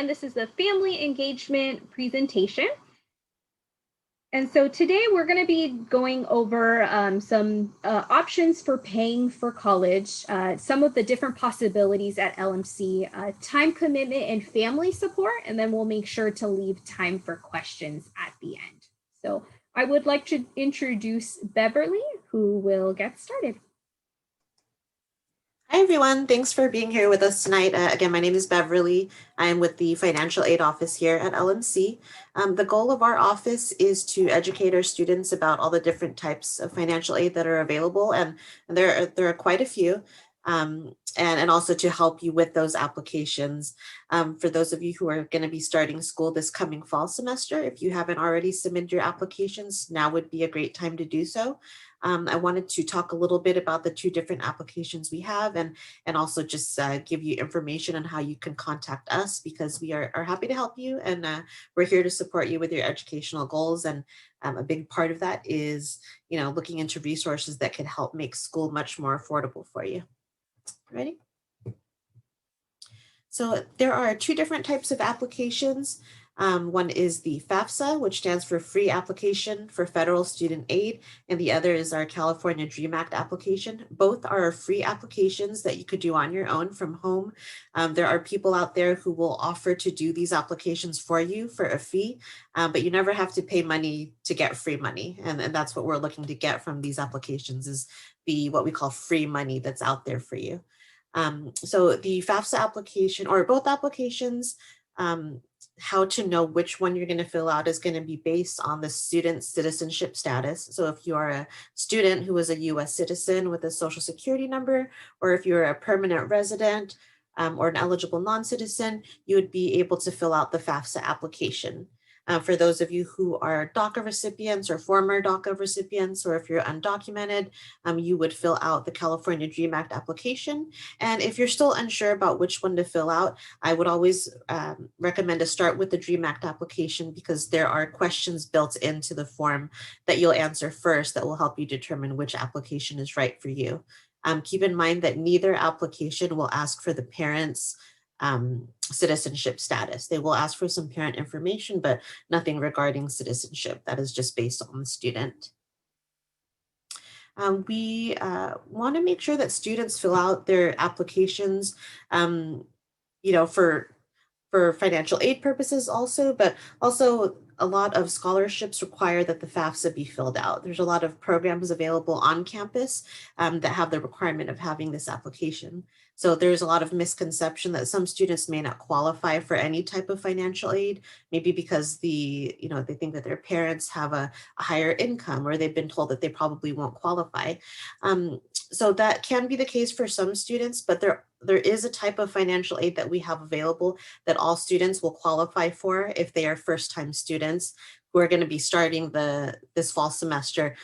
And this is the family engagement presentation. And so today we're going to be going over some options for paying for college, some of the different possibilities at LMC, time commitment and family support, and then we'll make sure to leave time for questions at the end. So I would like to introduce Beverly, who will get started. Hi, everyone. Thanks for being here with us tonight. Again, my name is Beverly. I'm with the Financial Aid Office here at LMC. The goal of our office is to educate our students about all the different types of financial aid that are available, and there are quite a few, and also to help you with those applications. For those of you who are going to be starting school this coming fall semester, if you haven't already submitted your applications, now would be a great time to do so. I wanted to talk a little bit about the two different applications we have, and also just give you information on how you can contact us, because we are happy to help you, and we're here to support you with your educational goals. And a big part of that is, looking into resources that can help make school much more affordable for you. Ready? So there are two different types of applications. One is the Fafsa, which stands for Free Application for Federal Student Aid, and the other is our California DREAM Act application. Both are free applications that you could do on your own from home. There are people out there who will offer to do these applications for you for a fee, but you never have to pay money to get free money. And that's what we're looking to get from these applications, is what we call free money that's out there for you. So the FAFSA application, or both applications, how to know which one you're going to fill out is going to be based on the student's citizenship status. So if you are a student who is a US citizen with a social security number, or if you're a permanent resident or an eligible non-citizen, you would be able to fill out the FAFSA application. For those of you who are DACA recipients or former DACA recipients, or if you're undocumented, you would fill out the California DREAM Act application. And if you're still unsure about which one to fill out, I would always recommend to start with the DREAM Act application, because there are questions built into the form that you'll answer first that will help you determine which application is right for you. Keep in mind that neither application will ask for the parents' citizenship status. They will ask for some parent information, but nothing regarding citizenship. That is just based on the student. We want to make sure that students fill out their applications, for financial aid purposes also, but also a lot of scholarships require that the FAFSA be filled out. There's a lot of programs available on campus that have the requirement of having this application. So there's a lot of misconception that some students may not qualify for any type of financial aid, maybe because they think that their parents have a higher income, or they've been told that they probably won't qualify. So that can be the case for some students, but there is a type of financial aid that we have available that all students will qualify for if they are first-time students who are going to be starting this fall semester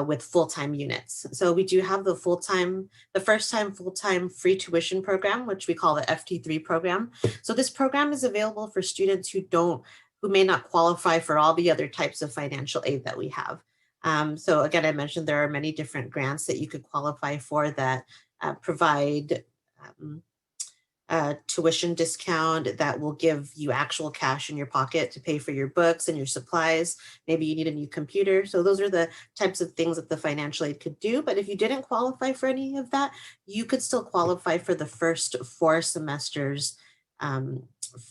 with full-time units. So we do have the first-time full-time free tuition program, which we call the FT3 program. So this program is available for students who may not qualify for all the other types of financial aid that we have. So again, I mentioned there are many different grants that you could qualify for that provide tuition discount that will give you actual cash in your pocket to pay for your books and your supplies. Maybe you need a new computer. So those are the types of things that the financial aid could do. But if you didn't qualify for any of that, you could still qualify for the first 4 semesters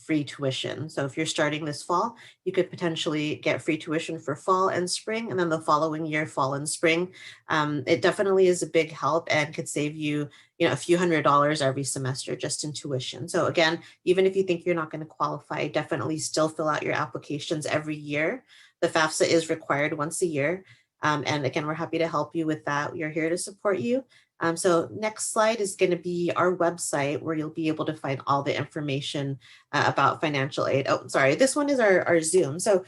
free tuition. So if you're starting this fall, you could potentially get free tuition for fall and spring, and then the following year, fall and spring. It definitely is a big help and could save you, a few $100s every semester just in tuition. So again, even if you think you're not going to qualify, definitely still fill out your applications every year. The FAFSA is required once a year. And again, we're happy to help you with that. We are here to support you. So next slide is going to be our website, where you'll be able to find all the information about financial aid. Oh, sorry, this one is our Zoom. So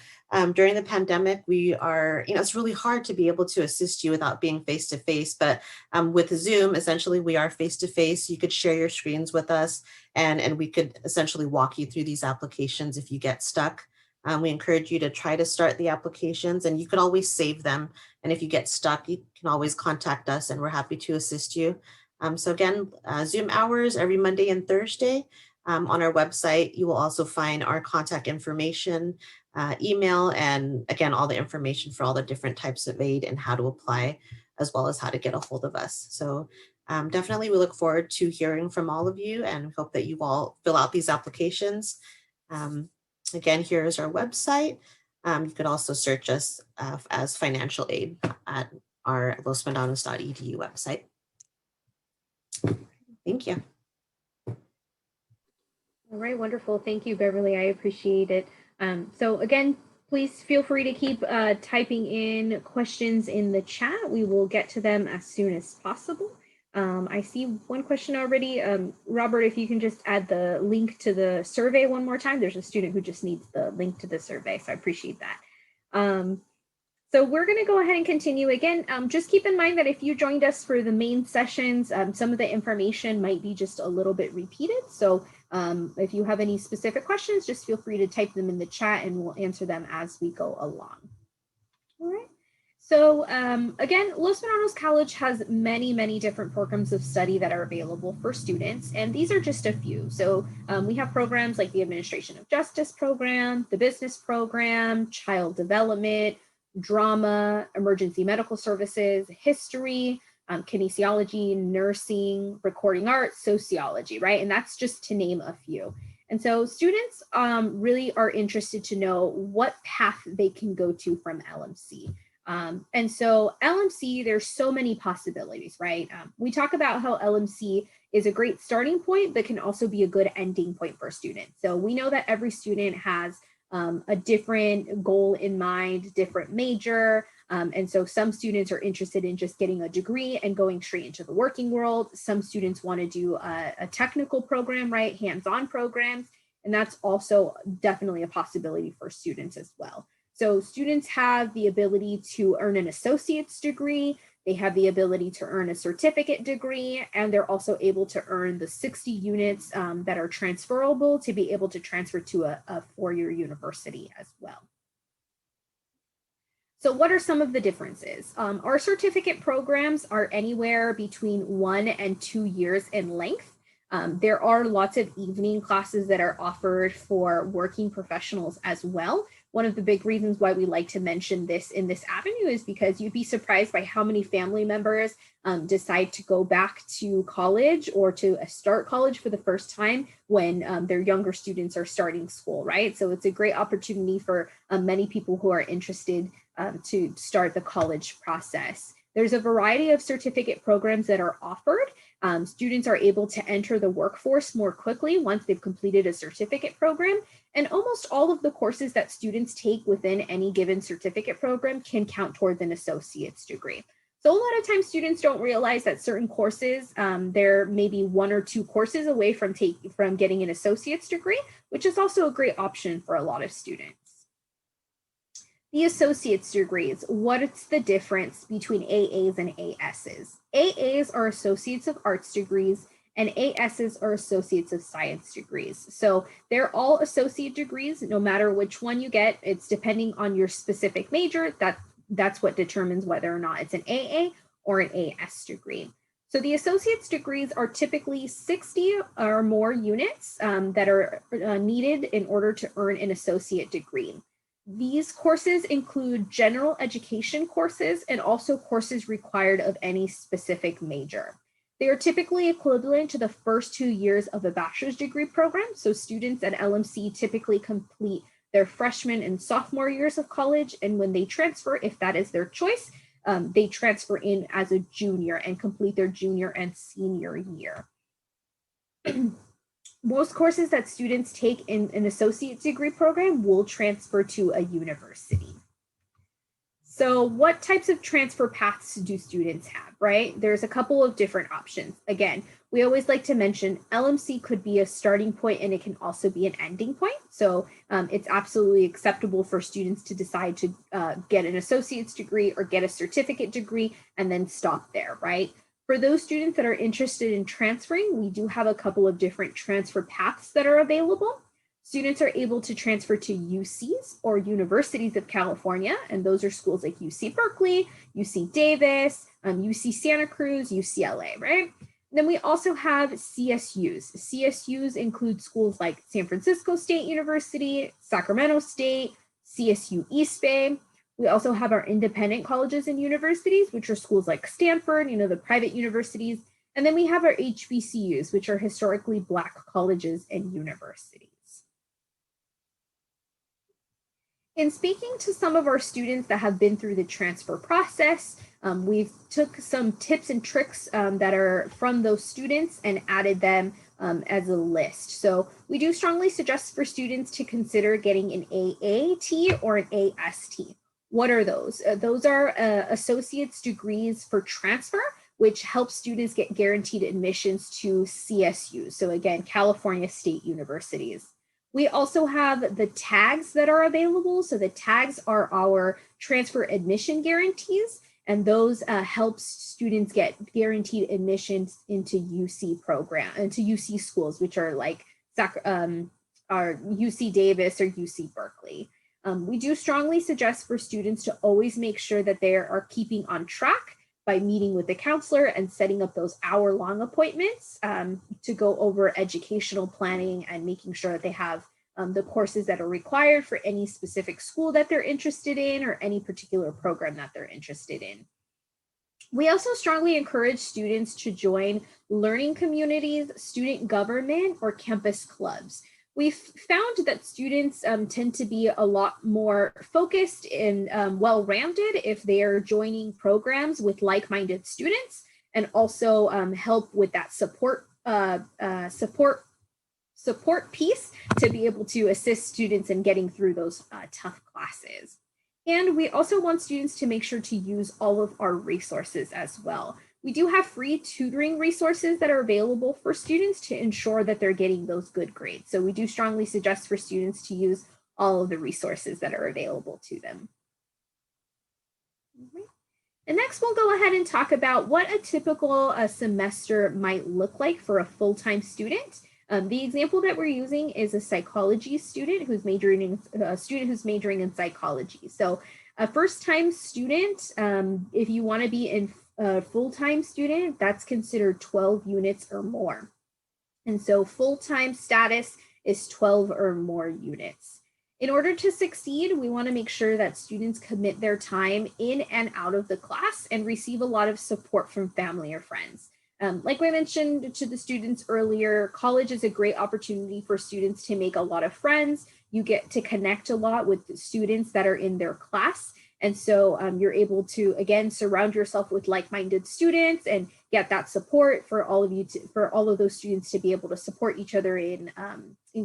during the pandemic, we are, it's really hard to be able to assist you without being face-to-face, but with Zoom, essentially we are face-to-face. You could share your screens with us, and we could essentially walk you through these applications if you get stuck. We encourage you to try to start the applications, and you could always save them. And if you get stuck, you can always contact us, and we're happy to assist you. So again, Zoom hours every Monday and Thursday. On our website, you will also find our contact information, email, and again, all the information for all the different types of aid and how to apply, as well as how to get a hold of us. So definitely we look forward to hearing from all of you and hope that you all fill out these applications. Again, here is our website. You could also search us as financial aid at our lospandanos.edu website. Thank you. All right, wonderful. Thank you, Beverly. I appreciate it. So again, please feel free to keep typing in questions in the chat. We will get to them as soon as possible. I see one question already. Robert, if you can just add the link to the survey one more time. There's a student who just needs the link to the survey, so I appreciate that. So we're going to go ahead and continue again. Just keep in mind that if you joined us for the main sessions, some of the information might be just a little bit repeated. So if you have any specific questions, just feel free to type them in the chat and we'll answer them as we go along. All right. So again, Los Menanos College has many different programs of study that are available for students, and these are just a few. So we have programs like the Administration of Justice program, the Business program, Child Development, Drama, Emergency Medical Services, History, Kinesiology, Nursing, Recording Arts, Sociology, right? And that's just to name a few. And so students really are interested to know what path they can go to from LMC. And so LMC, there's so many possibilities, right? We talk about how LMC is a great starting point, but can also be a good ending point for students. So we know that every student has a different goal in mind, different major. And so some students are interested in just getting a degree and going straight into the working world. Some students want to do a technical program, right? Hands-on programs. And that's also definitely a possibility for students as well. So students have the ability to earn an associate's degree. They have the ability to earn a certificate degree, and they're also able to earn the 60 units that are transferable to be able to transfer to a four-year university as well. So what are some of the differences? Our certificate programs are anywhere between 1 and 2 years in length. There are lots of evening classes that are offered for working professionals as well. One of the big reasons why we like to mention this in this avenue is because you'd be surprised by how many family members decide to go back to college or to start college for the first time when their younger students are starting school, right? So it's a great opportunity for many people who are interested to start the college process. There's a variety of certificate programs that are offered. Students are able to enter the workforce more quickly once they've completed a certificate program. And almost all of the courses that students take within any given certificate program can count towards an associate's degree. So a lot of times students don't realize that certain courses, they're maybe 1 or 2 courses away from getting an associate's degree, which is also a great option for a lot of students. The associate's degrees, what's the difference between AAs and ASs? AAs are Associates of Arts degrees and ASs are Associates of Science degrees. So they're all associate degrees, no matter which one you get. It's depending on your specific major. That's what determines whether or not it's an AA or an AS degree. So the associate's degrees are typically 60 or more units that are needed in order to earn an associate degree. These courses include general education courses and also courses required of any specific major. They are typically equivalent to the first 2 years of a bachelor's degree program. So students at LMC typically complete their freshman and sophomore years of college. And when they transfer, if that is their choice, they transfer in as a junior and complete their junior and senior year. Most courses that students take in an associate degree program will transfer to a university. So what types of transfer paths do students have, right? There's a couple of different options. Again, we always like to mention LMC could be a starting point and it can also be an ending point. So it's absolutely acceptable for students to decide to get an associate's degree or get a certificate degree and then stop there, right? For those students that are interested in transferring, we do have a couple of different transfer paths that are available. Students are able to transfer to UCs or Universities of California, and those are schools like UC Berkeley, UC Davis, UC Santa Cruz, UCLA, right? Then we also have CSUs. CSUs include schools like San Francisco State University, Sacramento State, CSU East Bay. We also have our independent colleges and universities, which are schools like Stanford, the private universities. And then we have our HBCUs, which are historically Black colleges and universities. In speaking to some of our students that have been through the transfer process, we've took some tips and tricks that are from those students and added them as a list. So we do strongly suggest for students to consider getting an AAT or an AST. What are those? Those are associate's degrees for transfer, which helps students get guaranteed admissions to CSU. So again, California State Universities. We also have the tags that are available. So the tags are our transfer admission guarantees, and those help students get guaranteed admissions into UC schools, which are like our UC Davis or UC Berkeley. We do strongly suggest for students to always make sure that they are keeping on track by meeting with the counselor and setting up those hour-long appointments to go over educational planning and making sure that they have the courses that are required for any specific school that they're interested in or any particular program that they're interested in. We also strongly encourage students to join learning communities, student government, or campus clubs. We've found that students tend to be a lot more focused and well-rounded if they are joining programs with like-minded students, and also help with that support piece to be able to assist students in getting through those tough classes. And we also want students to make sure to use all of our resources as well. We do have free tutoring resources that are available for students to ensure that they're getting those good grades. So we do strongly suggest for students to use all of the resources that are available to them. And next, we'll go ahead and talk about what a typical semester might look like for a full-time student. The example that we're using is a psychology student who's majoring in psychology. So a first-time student, if you want to be in a full-time student, that's considered 12 units or more. And so full-time status is 12 or more units. In order to succeed, we want to make sure that students commit their time in and out of the class and receive a lot of support from family or friends. Like we mentioned to the students earlier, college is a great opportunity for students to make a lot of friends. You get to connect a lot with the students that are in their class. And so you're able to, again, surround yourself with like-minded students and get that support for all of those students to be able to support each other in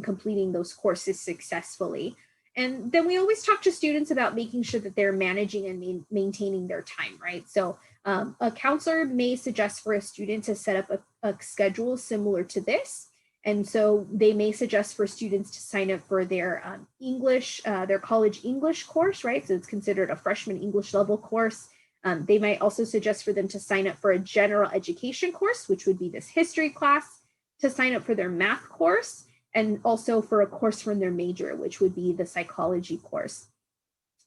completing those courses successfully. And then we always talk to students about making sure that they're managing and maintaining their time, right? So a counselor may suggest for a student to set up a schedule similar to this. And so they may suggest for students to sign up for their their college English course, right? So it's considered a freshman English level course. They might also suggest for them to sign up for a general education course, which would be this history class, to sign up for their math course, and also for a course from their major, which would be the psychology course.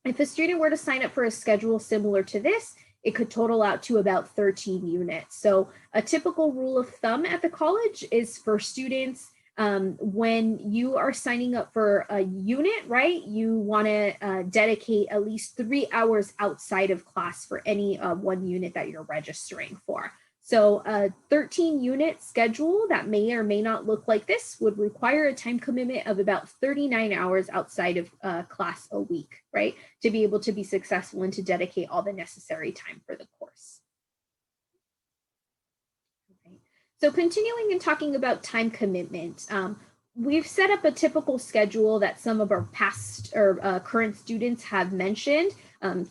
If a student were to sign up for a schedule similar to this, it could total out to about 13 units. So a typical rule of thumb at the college is for students, when you are signing up for a unit, right, you want to dedicate at least 3 hours outside of class for any one unit that you're registering for. So a 13 unit schedule that may or may not look like this would require a time commitment of about 39 hours outside of class a week, right? To be able to be successful and to dedicate all the necessary time for the course. Okay. So continuing and talking about time commitment, we've set up a typical schedule that some of our past or current students have mentioned,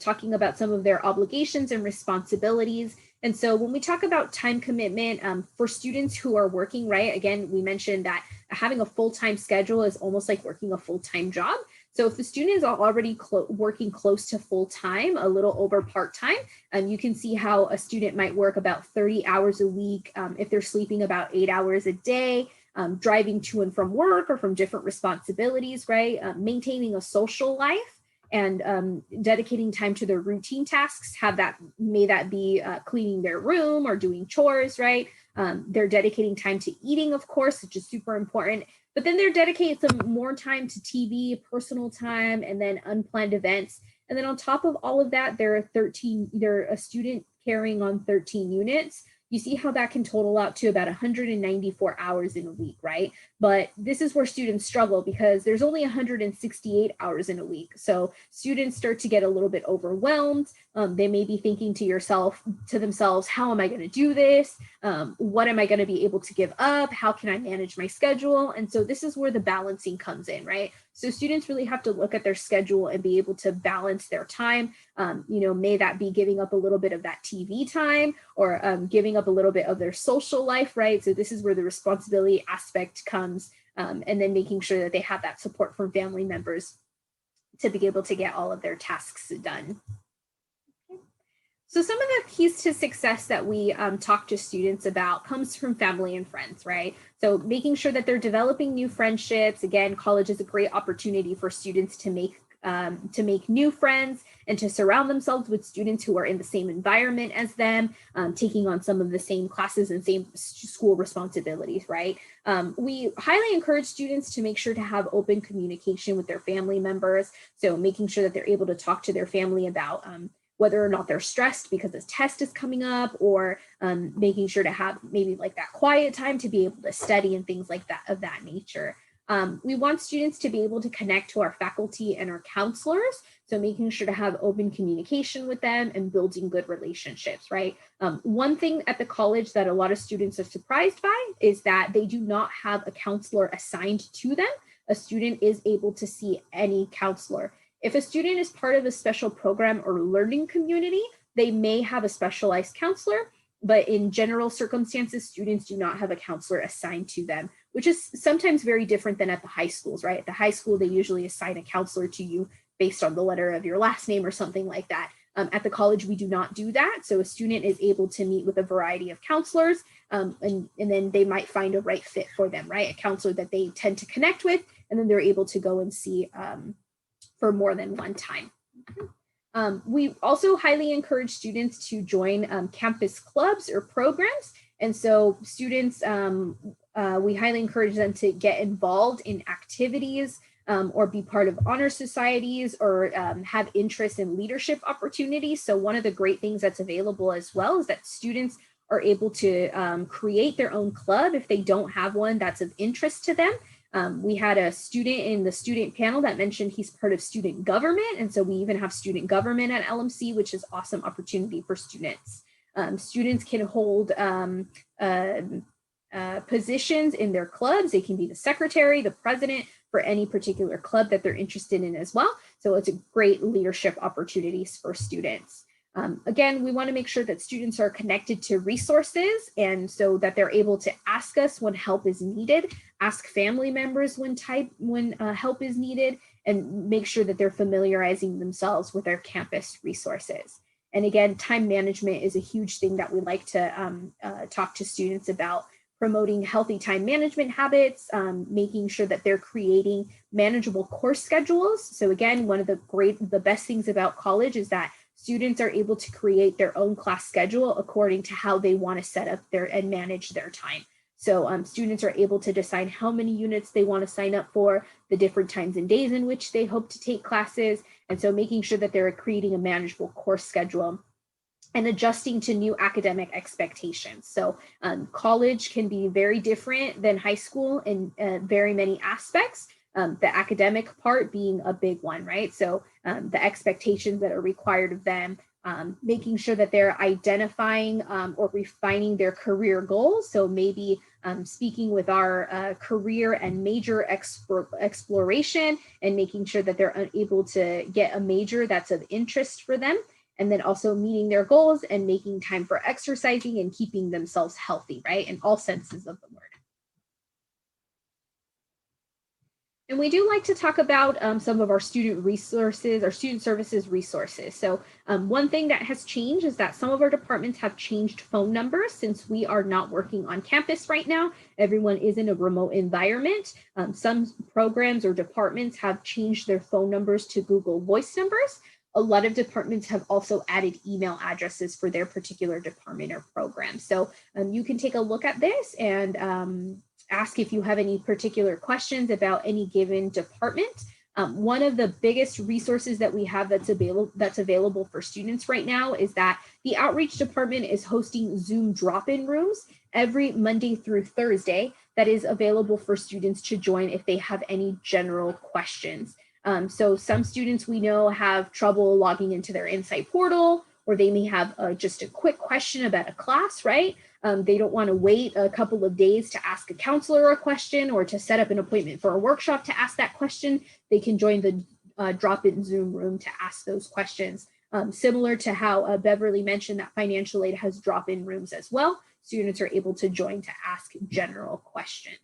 talking about some of their obligations and responsibilities. And so when we talk about time commitment for students who are working, right, again, we mentioned that having a full-time schedule is almost like working a full-time job. So if the student is already working close to full-time, a little over part-time, you can see how a student might work about 30 hours a week if they're sleeping about 8 hours a day, driving to and from work or from different responsibilities, right, maintaining a social life, and dedicating time to their routine tasks, may that be cleaning their room or doing chores, right? They're dedicating time to eating, of course, which is super important. But then they're dedicating some more time to TV, personal time, and then unplanned events. And then on top of all of that, they're a student carrying on 13 units. You see how that can total out to about 194 hours in a week, right? But this is where students struggle because there's only 168 hours in a week. So students start to get a little bit overwhelmed. They may be thinking to themselves, how am I going to do this? What am I going to be able to give up? How can I manage my schedule? And so this is where the balancing comes in, right? So students really have to look at their schedule and be able to balance their time. May that be giving up a little bit of that TV time or giving up a little bit of their social life, right? So this is where the responsibility aspect comes, and then making sure that they have that support from family members to be able to get all of their tasks done. So some of the keys to success that we talk to students about comes from family and friends, right? So making sure that they're developing new friendships. Again, college is a great opportunity for students to make new friends and to surround themselves with students who are in the same environment as them, taking on some of the same classes and same school responsibilities, right? We highly encourage students to make sure to have open communication with their family members. So making sure that they're able to talk to their family about whether or not they're stressed because a test is coming up, or making sure to have maybe like that quiet time to be able to study and things like that of that nature. We want students to be able to connect to our faculty and our counselors. So making sure to have open communication with them and building good relationships, right? One thing at the college that a lot of students are surprised by is that they do not have a counselor assigned to them. A student is able to see any counselor. If a student is part of a special program or learning community, they may have a specialized counselor, but in general circumstances, students do not have a counselor assigned to them, which is sometimes very different than at the high schools, right? At the high school, they usually assign a counselor to you based on the letter of your last name or something like that. At the college, we do not do that. So a student is able to meet with a variety of counselors, and then they might find a right fit for them, right? A counselor that they tend to connect with, and then they're able to go and see for more than one time. We also highly encourage students to join campus clubs or programs. And so students, we highly encourage them to get involved in activities or be part of honor societies or have interest in leadership opportunities. So one of the great things that's available as well is that students are able to create their own club if they don't have one that's of interest to them. We had a student in the student panel that mentioned he's part of student government. And so we even have student government at LMC, which is awesome opportunity for students. Students can hold positions in their clubs. They can be the secretary, the president for any particular club that they're interested in as well. So it's a great leadership opportunities for students. Again, we want to make sure that students are connected to resources and so that they're able to ask us when help is needed, ask family members when help is needed, and make sure that they're familiarizing themselves with our campus resources. And again, time management is a huge thing that we like to talk to students about, promoting healthy time management habits, making sure that they're creating manageable course schedules. So again, one of the best things about college is that students are able to create their own class schedule according to how they want to set up and manage their time. So students are able to decide how many units they want to sign up for, the different times and days in which they hope to take classes. And so making sure that they're creating a manageable course schedule and adjusting to new academic expectations. So college can be very different than high school in very many aspects. The academic part being a big one, right? So the expectations that are required of them, making sure that they're identifying or refining their career goals. So maybe speaking with our career and major exploration and making sure that they're able to get a major that's of interest for them. And then also meeting their goals and making time for exercising and keeping themselves healthy, right? In all senses of the word. And we do like to talk about some of our student resources, our student services resources. So one thing that has changed is that some of our departments have changed phone numbers since we are not working on campus right now. Everyone is in a remote environment. Some programs or departments have changed their phone numbers to Google Voice numbers. a lot of departments have also added email addresses for their particular department or program. So you can take a look at this and ask if you have any particular questions about any given department. One of the biggest resources that we have that's available for students right now is that the outreach department is hosting Zoom drop-in rooms every Monday through Thursday that is available for students to join if they have any general questions. So some students we know have trouble logging into their Insight portal, or they may have just a quick question about a class, right? They don't want to wait a couple of days to ask a counselor a question or to set up an appointment for a workshop to ask that question. They can join the drop-in Zoom room to ask those questions. Similar to how Beverly mentioned that financial aid has drop-in rooms as well. Students are able to join to ask general questions.